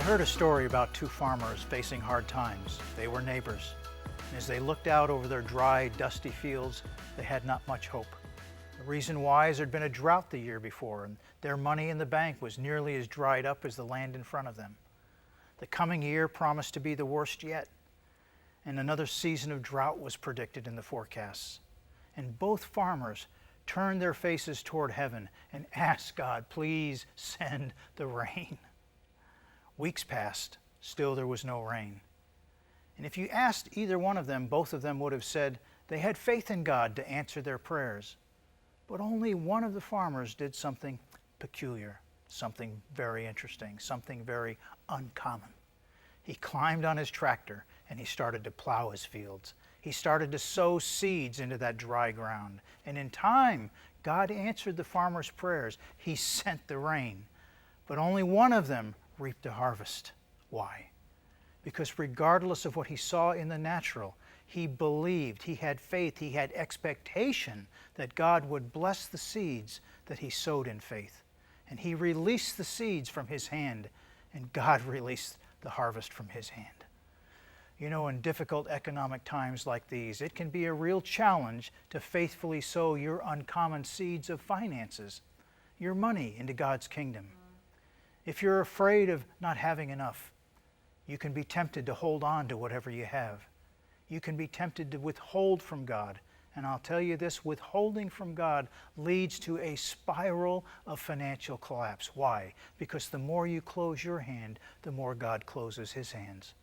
heard a story about two farmers facing hard times. They were neighbors. And as they looked out over their dry, dusty fields, they had not much hope. The reason why is there'd been a drought the year before, and their money in the bank was nearly as dried up as the land in front of them. The coming year promised to be the worst yet, and another season of drought was predicted in the forecasts. And both farmers turned their faces toward heaven and asked God, please send the rain. Weeks passed, still there was no rain. And if you asked either one of them, both of them would have said they had faith in God to answer their prayers. But only one of the farmers did something peculiar, something very interesting, something very uncommon. He climbed on his tractor and he started to plow his fields. He started to sow seeds into that dry ground. And in time, God answered the farmer's prayers. He sent the rain. But only one of them reaped a harvest. Why? Because regardless of what he saw in the natural, he believed, he had faith, he had expectation that God would bless the seeds that he sowed in faith. And he released the seeds from his hand, and God released the harvest from his hand. You know, in difficult economic times like these, it can be a real challenge to faithfully sow your uncommon seeds of finances, your money into God's kingdom. If you're afraid of not having enough, you can be tempted to hold on to whatever you have. You can be tempted to withhold from God. And I'll tell you this, withholding from God leads to a spiral of financial collapse. Why? Because the more you close your hand, the more God closes his hands.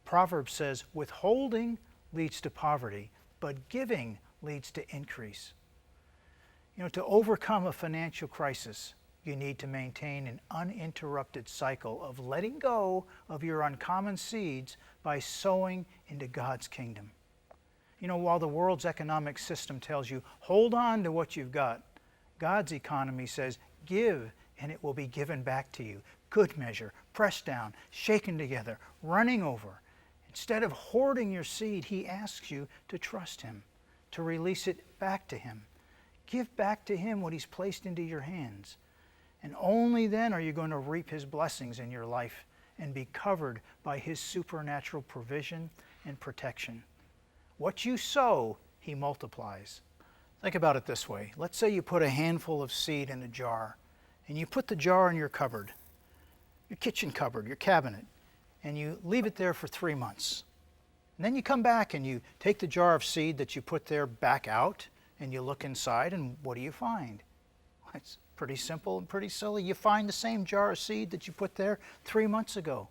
Proverbs says, withholding leads to poverty, but giving leads to increase. You know, to overcome a financial crisis, you need to maintain an uninterrupted cycle of letting go of your uncommon seeds by sowing into God's kingdom. You know, while the world's economic system tells you, hold on to what you've got, God's economy says, give and it will be given back to you. Good measure, pressed down, shaken together, running over. Instead of hoarding your seed, he asks you to trust him, to release it back to him. Give back to him what he's placed into your hands. And only then are you going to reap his blessings in your life and be covered by his supernatural provision and protection. What you sow, he multiplies. Think about it this way. Let's say you put a handful of seed in a jar, and you put the jar in your cupboard, your kitchen cupboard, your cabinet, and you leave it there for 3 months. And then you come back and you take the jar of seed that you put there back out, and you look inside, and what do you find? It's pretty simple and pretty silly. You find the same jar of seed that you put there 3 months ago.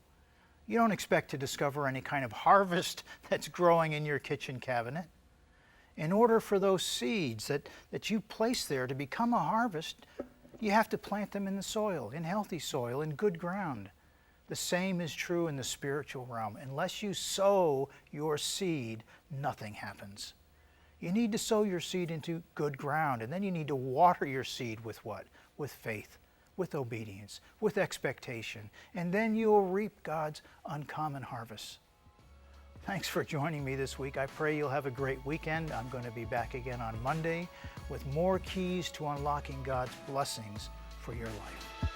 You don't expect to discover any kind of harvest that's growing in your kitchen cabinet. In order for those seeds that you place there to become a harvest, you have to plant them in the soil, in healthy soil, in good ground. The same is true in the spiritual realm. Unless you sow your seed, nothing happens. You need to sow your seed into good ground, and then you need to water your seed with what? With faith, with obedience, with expectation, and then you'll reap God's uncommon harvest. Thanks for joining me this week. I pray you'll have a great weekend. I'm going to be back again on Monday with more keys to unlocking God's blessings for your life.